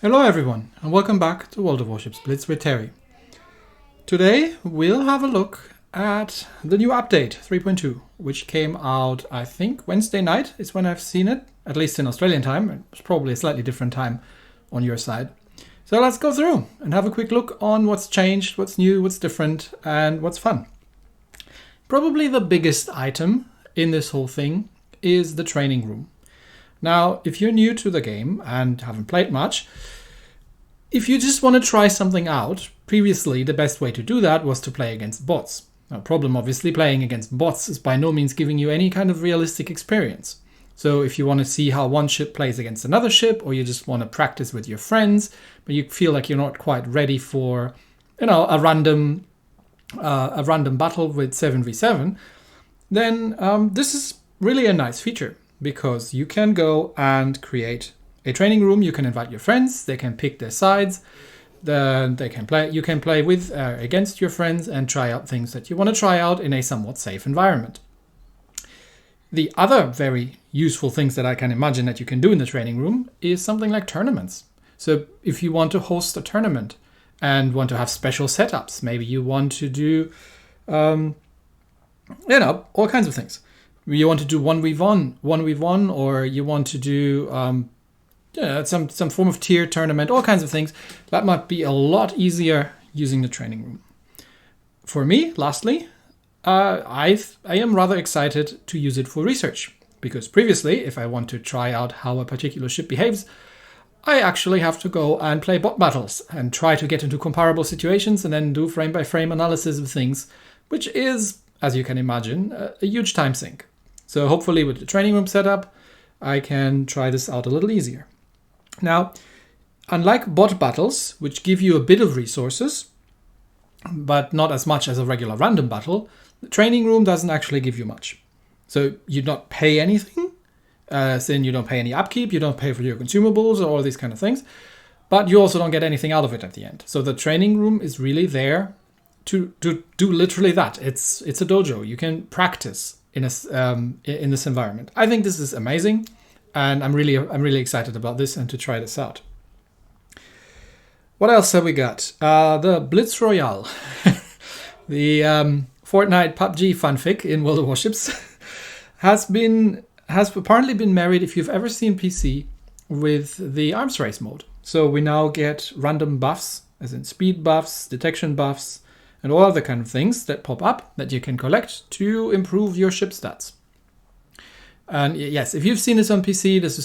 Hello everyone, and welcome back to World of Warships Blitz with Terry. Today we'll have a look at the new update 3.2, which came out, I think, Wednesday night is when I've seen it, at least in Australian time. It's probably a slightly different time on your side. So let's go through and have a quick look on what's changed, what's new, what's different, and what's fun. Probably the biggest item in this whole thing is the training room. Now, if you're new to the game and haven't played much, if you just want to try something out, previously the best way to do that was to play against bots. Now, problem obviously, playing against bots is by no means giving you any kind of realistic experience. So if you want to see how one ship plays against another ship, or you just want to practice with your friends, but you feel like you're not quite ready for, a random battle with 7v7, then this is really a nice feature. Because you can go and create a training room. You can invite your friends. They can pick their sides. Then they can play. You can play with against your friends and try out things that you want to try out in a somewhat safe environment. The other very useful things that I can imagine that you can do in the training room is something like tournaments. So if you want to host a tournament and want to have special setups, maybe you want to do, all kinds of things. You want to do 1v1, or you want to do some form of tier tournament, all kinds of things. That might be a lot easier using the training room. For me, lastly, I am rather excited to use it for research, because previously, if I want to try out how a particular ship behaves, I actually have to go and play bot battles and try to get into comparable situations and then do frame-by-frame analysis of things, which is, as you can imagine, a huge time sink. So hopefully with the training room setup, I can try this out a little easier. Now, unlike bot battles, which give you a bit of resources, but not as much as a regular random battle, the training room doesn't actually give you much. So you don't pay anything, then you don't pay any upkeep, you don't pay for your consumables or all these kind of things, but you also don't get anything out of it at the end. So the training room is really there to do literally that. It's a dojo. You can practice in this environment. I think this is amazing, and I'm really excited about this and to try this out. What else have we got? The Blitz Royale, the Fortnite PUBG fanfic in World of Warships, has apparently been married, if you've ever seen PC, with the arms race mode. So we now get random buffs, as in speed buffs, detection buffs, and all other kind of things that pop up that you can collect to improve your ship stats. And yes, if you've seen this on PC, this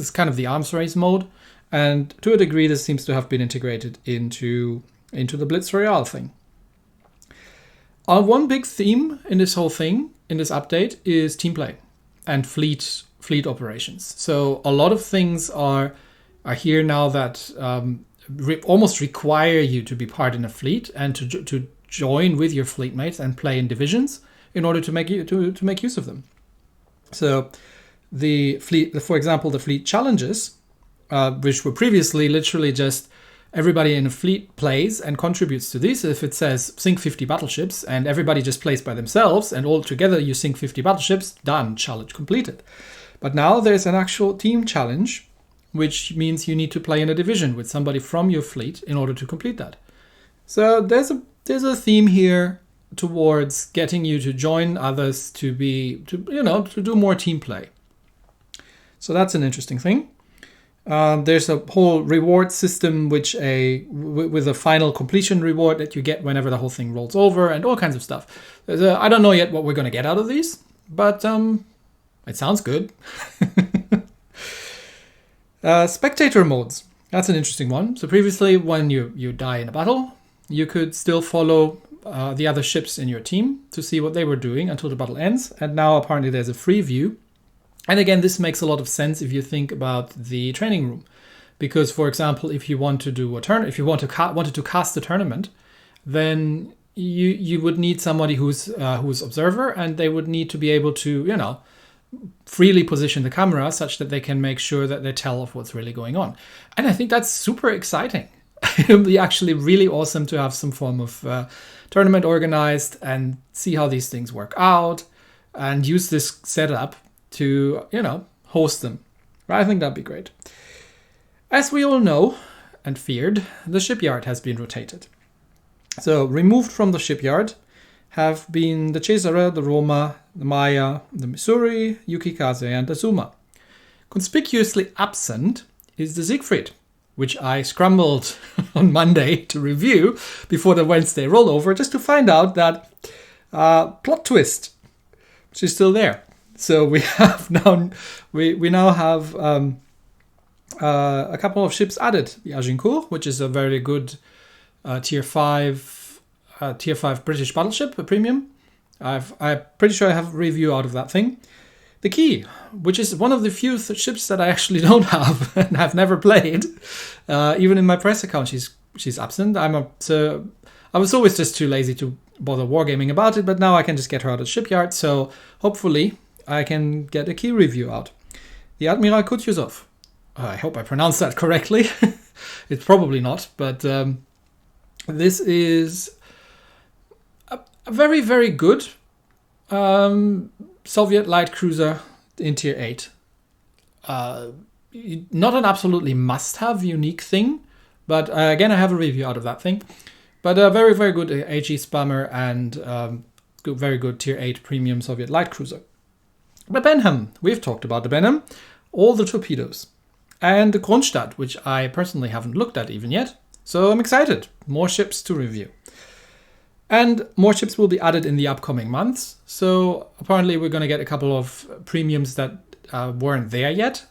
is kind of the arms race mode, and to a degree this seems to have been integrated into the Blitz Royale thing. One big theme in this whole thing, in this update, is team play and fleet operations. So a lot of things are here now that almost require you to be part in a fleet and to join with your fleet mates and play in divisions in order to make use of them. So for example, the fleet challenges, which were previously literally just everybody in a fleet plays and contributes to these. If it says sink 50 battleships and everybody just plays by themselves and all together you sink 50 battleships, done, challenge completed. But now there's an actual team challenge, which means you need to play in a division with somebody from your fleet in order to complete that. So there's a theme here towards getting you to join others to do more team play. So that's an interesting thing. There's a whole reward system, with a final completion reward that you get whenever the whole thing rolls over, and all kinds of stuff. I don't know yet what we're going to get out of these, but it sounds good. Spectator modes. That's an interesting one. So previously, when you die in a battle, you could still follow the other ships in your team to see what they were doing until the battle ends. And now apparently there's a free view. And again, this makes a lot of sense if you think about the training room. Because, for example, if you want to do if you wanted to cast a tournament, then you would need somebody who's observer, and they would need to be able to, freely position the camera such that they can make sure that they tell of what's really going on. And I think that's super exciting. It would be actually really awesome to have some form of tournament organized and see how these things work out and use this setup to, host them. I think that'd be great. As we all know, and feared, the Shipyard has been rotated. So removed from the Shipyard have been the Cesare, the Roma, the Maya, the Missouri, Yukikaze, and the Zuma. Conspicuously absent is the Siegfried, which I scrambled on Monday to review before the Wednesday rollover, just to find out that plot twist, she's still there. So we have now we now have a couple of ships added. The Agincourt, which is a very good tier 5 British battleship, a premium. I'm pretty sure I have a review out of that thing. The Key, which is one of the few ships that I actually don't have and have never played. Even in my press account, she's absent. So I was always just too lazy to bother wargaming about it, but now I can just get her out of the Shipyard. So hopefully I can get a Key review out. The Admiral Kutuzov. I hope I pronounced that correctly. It's probably not, but this is a very, very good Soviet light cruiser in tier 8. Not an absolutely must-have unique thing, but again, I have a review out of that thing. But a very, very good AG spammer and very good tier 8 premium Soviet light cruiser. The Benham, we've talked about the Benham, all the torpedoes. And the Kronstadt, which I personally haven't looked at even yet. So I'm excited. More ships to review. And more ships will be added in the upcoming months. So apparently we're going to get a couple of premiums that weren't there yet,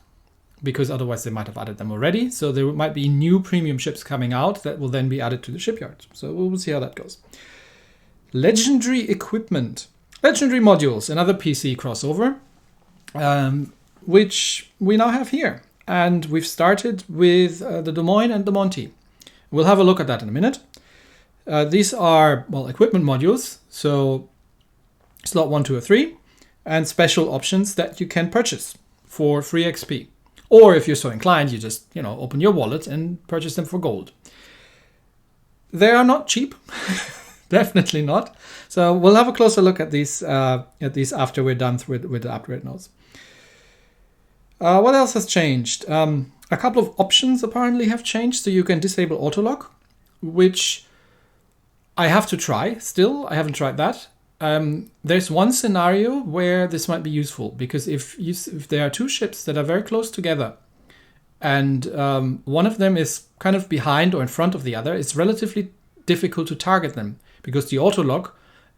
because otherwise they might have added them already. So there might be new premium ships coming out that will then be added to the Shipyard. So we'll see how that goes. Legendary equipment. Legendary modules, another PC crossover, which we now have here. And we've started with the Des Moines and the Monty. We'll have a look at that in a minute. These are, well, equipment modules, so slot 1, 2, or 3, and special options that you can purchase for free XP. Or if you're so inclined, you just, open your wallet and purchase them for gold. They are not cheap. Definitely not. So we'll have a closer look at these after we're done with the upgrade notes. What else has changed? A couple of options apparently have changed, so you can disable autolock, which I have to try still. I haven't tried that. There's one scenario where this might be useful, because if there are two ships that are very close together and one of them is kind of behind or in front of the other, it's relatively difficult to target them, because the autolock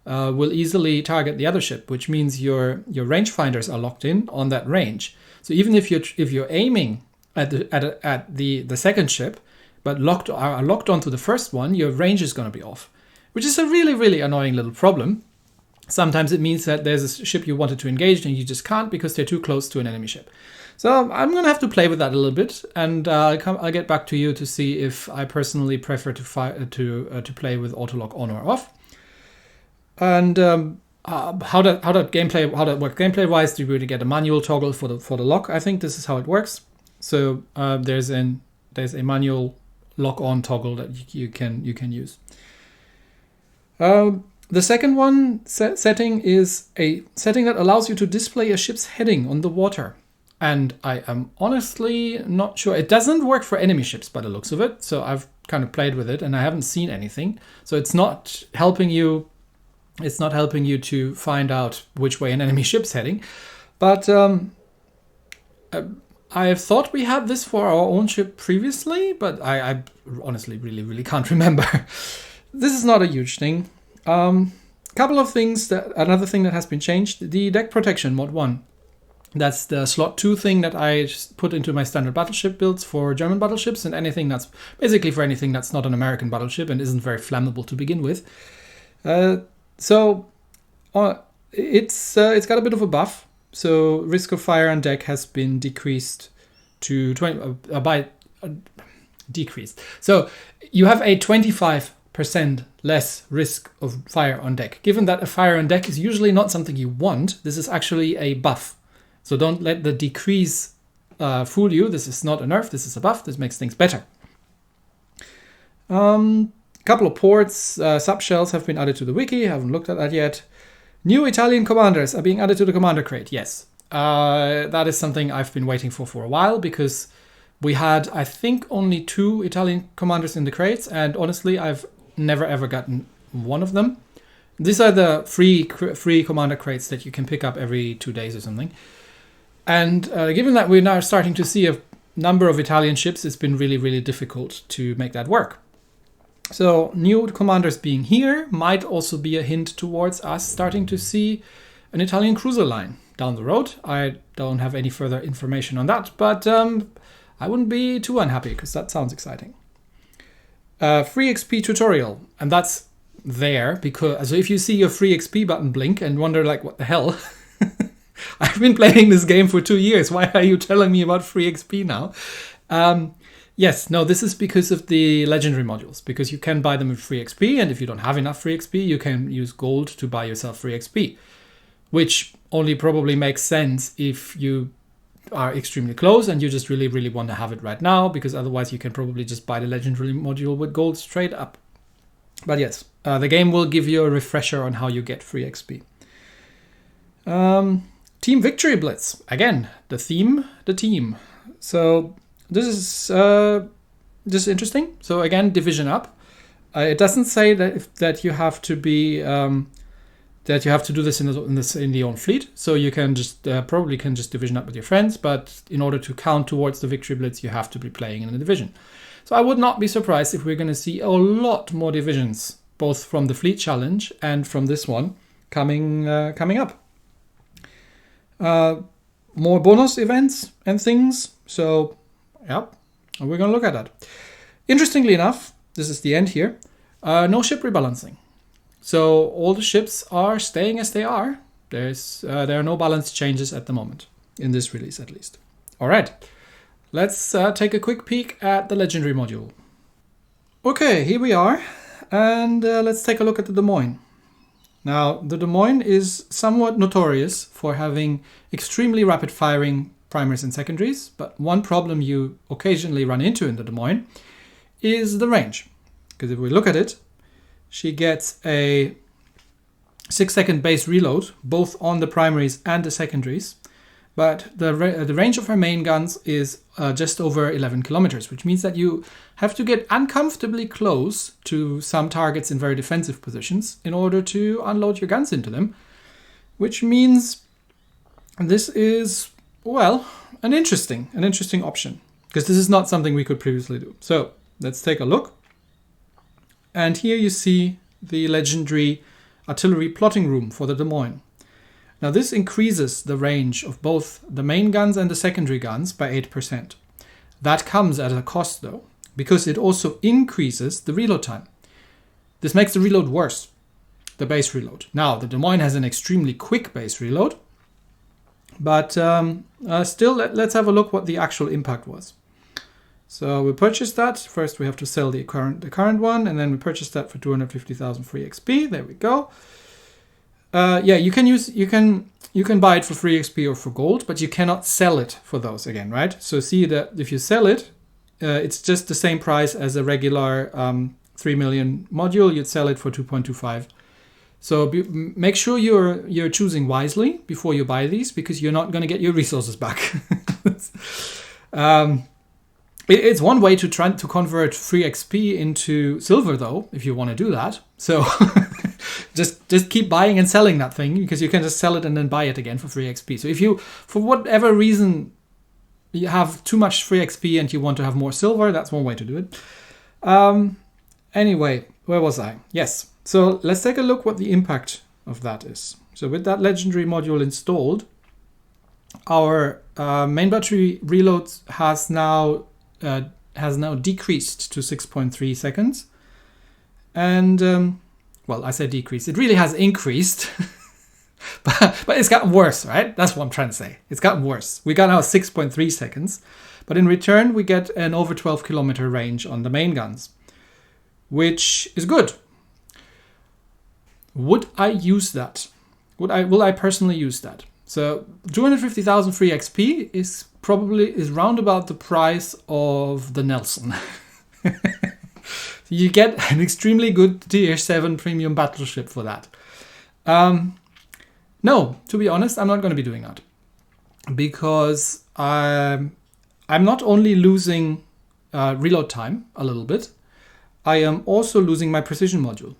will easily target the other ship, which means your rangefinders are locked in on that range. So even if you're aiming at the second ship, but are locked onto the first one, your range is going to be off, which is a really, really annoying little problem. Sometimes it means that there's a ship you wanted to engage and you just can't because they're too close to an enemy ship. So I'm going to have to play with that a little bit, and I'll get back to you to see if I personally prefer to play with autolock on or off. And how that works gameplay wise? Do you really get a manual toggle for the lock? I think this is how it works. So there's a manual lock on toggle that you can use. The second setting is a setting that allows you to display a ship's heading on the water. And I am honestly not sure. It doesn't work for enemy ships by the looks of it. So I've kind of played with it and I haven't seen anything. So it's not helping you. It's not helping you to find out which way an enemy ship's heading. But I have thought we had this for our own ship previously, but I honestly really, really can't remember. This is not a huge thing. Couple of things. Another thing that has been changed, the deck protection mod 1. That's the slot 2 thing that I just put into my standard battleship builds for German battleships, and anything that's basically for anything that's not an American battleship and isn't very flammable to begin with. So it's got a bit of a buff. So risk of fire on deck has been decreased to 20 decreased. So you have a 25% less risk of fire on deck. Given that a fire on deck is usually not something you want, this is actually a buff. So don't let the decrease fool you. This is not a nerf, this is a buff. This makes things better. Couple of ports, subshells have been added to the wiki. I haven't looked at that yet. New Italian commanders are being added to the commander crate. Yes, that is something I've been waiting for a while, because We had, I think, only 2 Italian commanders in the crates, and honestly, I've never ever gotten one of them. These are the free commander crates that you can pick up every 2 days or something. And given that we're now starting to see a number of Italian ships, it's been really, really difficult to make that work. So new commanders being here might also be a hint towards us starting to see an Italian cruiser line down the road. I don't have any further information on that, but I wouldn't be too unhappy because that sounds exciting. Free XP tutorial, and that's there because if you see your free XP button blink and wonder like, what the hell? I've been playing this game for 2 years. Why are you telling me about free XP now? Yes, no, this is because of the legendary modules, because you can buy them with free XP, and if you don't have enough free XP, you can use gold to buy yourself free XP, which only probably makes sense if you are extremely close and you just really, really want to have it right now, because otherwise you can probably just buy the legendary module with gold straight up. But yes, the game will give you a refresher on how you get free XP. Team Victory Blitz. Again, the team. So this is just interesting. So again, division up. It doesn't say that you have to be that you have to do this in the own fleet. So you can just probably can just division up with your friends. But in order to count towards the Victory Blitz, you have to be playing in a division. So I would not be surprised if we're going to see a lot more divisions, both from the Fleet Challenge and from this one coming up. More bonus events and things. So, yeah, we're going to look at that. Interestingly enough, this is the end here. No ship rebalancing. So all the ships are staying as they are. There are no balance changes at the moment, in this release at least. All right, let's take a quick peek at the legendary module. Okay, here we are. And let's take a look at the Des Moines. Now, the Des Moines is somewhat notorious for having extremely rapid firing primaries and secondaries, but one problem you occasionally run into in the Des Moines is the range. Because if we look at it, she gets a 6-second base reload, both on the primaries and the secondaries, but the range of her main guns is just over 11 kilometers, which means that you have to get uncomfortably close to some targets in very defensive positions in order to unload your guns into them, which means this is, well, an interesting option, because this is not something we could previously do. So let's take a look. And here you see the legendary artillery plotting room for the Des Moines. Now this increases the range of both the main guns and the secondary guns by 8%. That comes at a cost though, because it also increases the reload time. This makes the reload worse, the base reload. Now the Des Moines has an extremely quick base reload, but still let's have a look what the actual impact was. So we purchased that. First we have to sell the current one, and then we purchased that for 250,000 free XP. There we go. Yeah, you can buy it for free XP or for gold, but you cannot sell it for those again, right? So see that if you sell it, it's just the same price as a regular 3 million module. You'd sell it for 2.25. So make sure you're choosing wisely before you buy these, because you're not going to get your resources back. It's one way to try to convert free XP into silver, though, if you want to do that. So just keep buying and selling that thing, because you can just sell it and then buy it again for free XP. So if you, for whatever reason, you have too much free XP and you want to have more silver, that's one way to do it. Anyway, where was I? Yes. So let's take a look what the impact of that is. So with that legendary module installed, our main battery reload has now decreased to 6.3 seconds. And, well, I said decreased. It really has increased. but it's gotten worse, right? That's what I'm trying to say. It's gotten worse. We got now 6.3 seconds. But in return, we get an over 12 kilometer range on the main guns, which is good. Would I use that? Will I personally use that? So 250,000 free XP is round about the price of the Nelson. You get an extremely good tier 7 premium battleship for that. No, to be honest, I'm not going to be doing that, because I I'm not only losing reload time a little bit, I am also losing my precision module.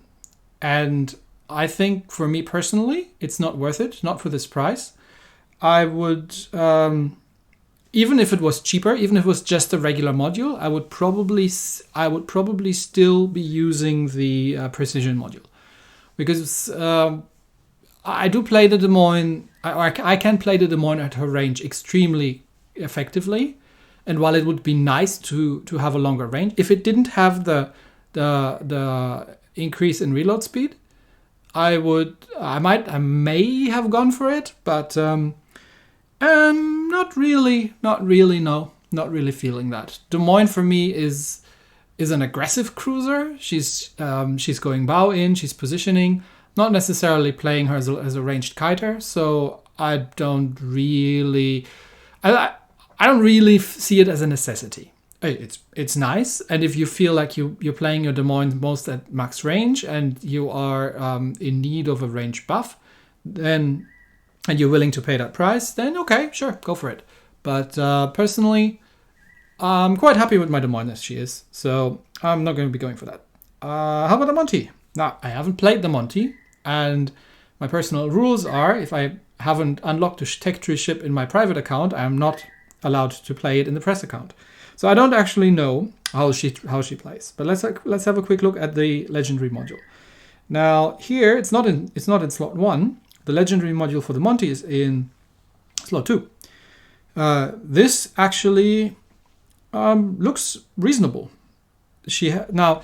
And I think for me personally, it's not worth it, not for this price. I would, even if it was cheaper, even if it was just a regular module, I would probably still be using the precision module, because I do play the Des Moines. I can play the Des Moines at her range extremely effectively, and while it would be nice to have a longer range, if it didn't have the increase in reload speed, I may have gone for it, but not really feeling that. Des Moines for me is an aggressive cruiser. She's going bow in, she's positioning, not necessarily playing her as a ranged kiter. So I don't really see it as a necessity. It's nice, and if you feel like you're playing your Des Moines most at max range and you are in need of a range buff, then and you're willing to pay that price, then okay, sure, go for it. But personally, I'm quite happy with my Des Moines as she is, so I'm not going to be going for that. How about the Monty? Now, I haven't played the Monty, and my personal rules are, if I haven't unlocked a tech tree ship in my private account, I'm not allowed to play it in the press account. So I don't actually know how she plays. But let's have a quick look at the legendary module. Now here it's not in slot 1. The legendary module for the Monty is in slot 2. This actually looks reasonable. Now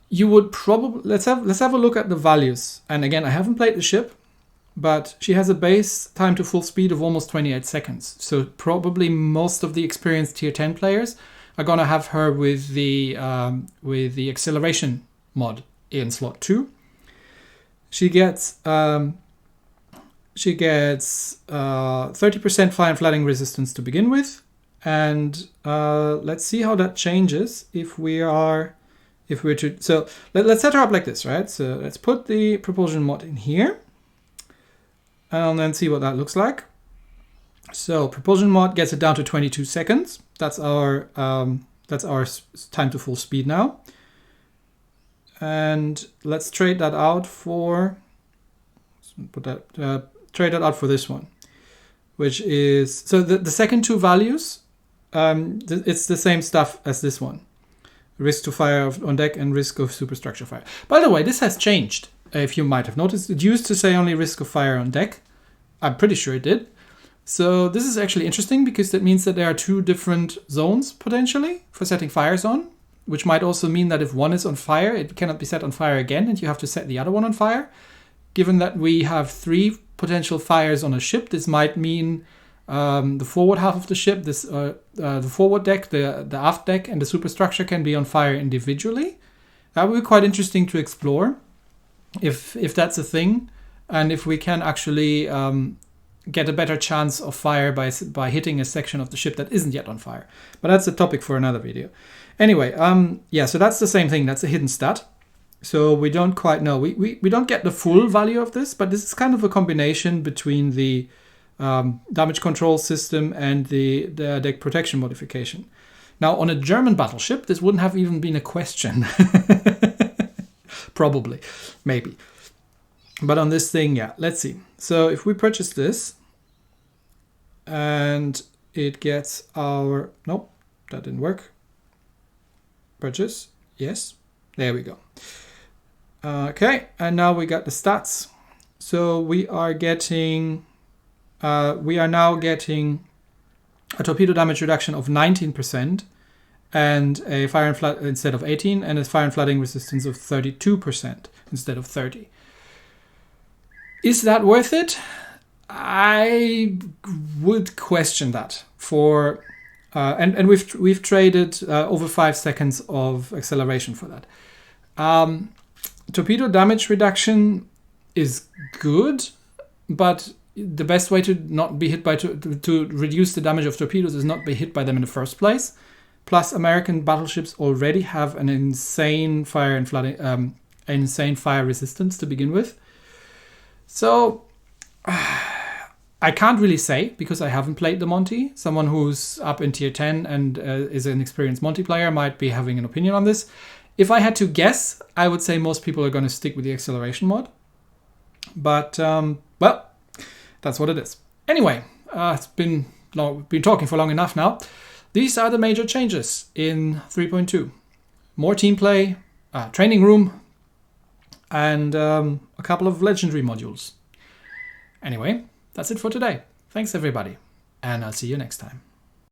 you would probably let's have a look at the values. And again, I haven't played the ship, but she has a base time to full speed of almost 28 seconds. So probably most of the experienced tier 10 players are going to have her with the acceleration mod in slot 2. She gets 30% fly and flatting resistance to begin with, and let's see how that changes if we're to. So let's set her up like this, right? So let's put the propulsion mod in here, and then see what that looks like. So propulsion mod gets it down to 22 seconds. That's our time to full speed now. And let's trade that out for this one, which is so the second two values. It's the same stuff as this one: risk to fire on deck and risk of superstructure fire. By the way, this has changed. If you might have noticed, it used to say only risk of fire on deck. I'm pretty sure it did. So this is actually interesting, because that means that there are two different zones potentially for setting fires on, which might also mean that if one is on fire, it cannot be set on fire again, and you have to set the other one on fire. Given that we have 3 potential fires on a ship, this might mean the forward half of the ship, the forward deck, the aft deck, and the superstructure can be on fire individually. That would be quite interesting to explore, if that's a thing, and if we can actually get a better chance of fire by hitting a section of the ship that isn't yet on fire. But that's a topic for another video. Anyway, so that's the same thing. That's a hidden stat. So we don't quite know. We don't get the full value of this, but this is kind of a combination between the damage control system and the deck protection modification. Now, on a German battleship, this wouldn't have even been a question. Probably, maybe. But on this thing, yeah, let's see. So if we purchase this, and it gets our... Nope, that didn't work. Purchase, yes, there we go. Okay, and now we got the stats. So we are now getting a torpedo damage reduction of 19%, and a fire and flood instead of 18, and a fire and flooding resistance of 32% instead of 30. Is that worth it? I would question that for, and we've traded over 5 seconds of acceleration for that. Torpedo damage reduction is good, but the best way to not be hit by to reduce the damage of torpedoes is not be hit by them in the first place. Plus, American battleships already have an insane fire and flooding, insane fire resistance to begin with. So I can't really say because I haven't played the Monty. Someone who's up in tier 10 and is an experienced multiplayer might be having an opinion on this. If I had to guess, I would say most people are going to stick with the acceleration mod. But, well, that's what it is. Anyway, it's been talking for long enough now. These are the major changes in 3.2. More team play, training room, and a couple of legendary modules. Anyway, that's it for today. Thanks everybody, and I'll see you next time.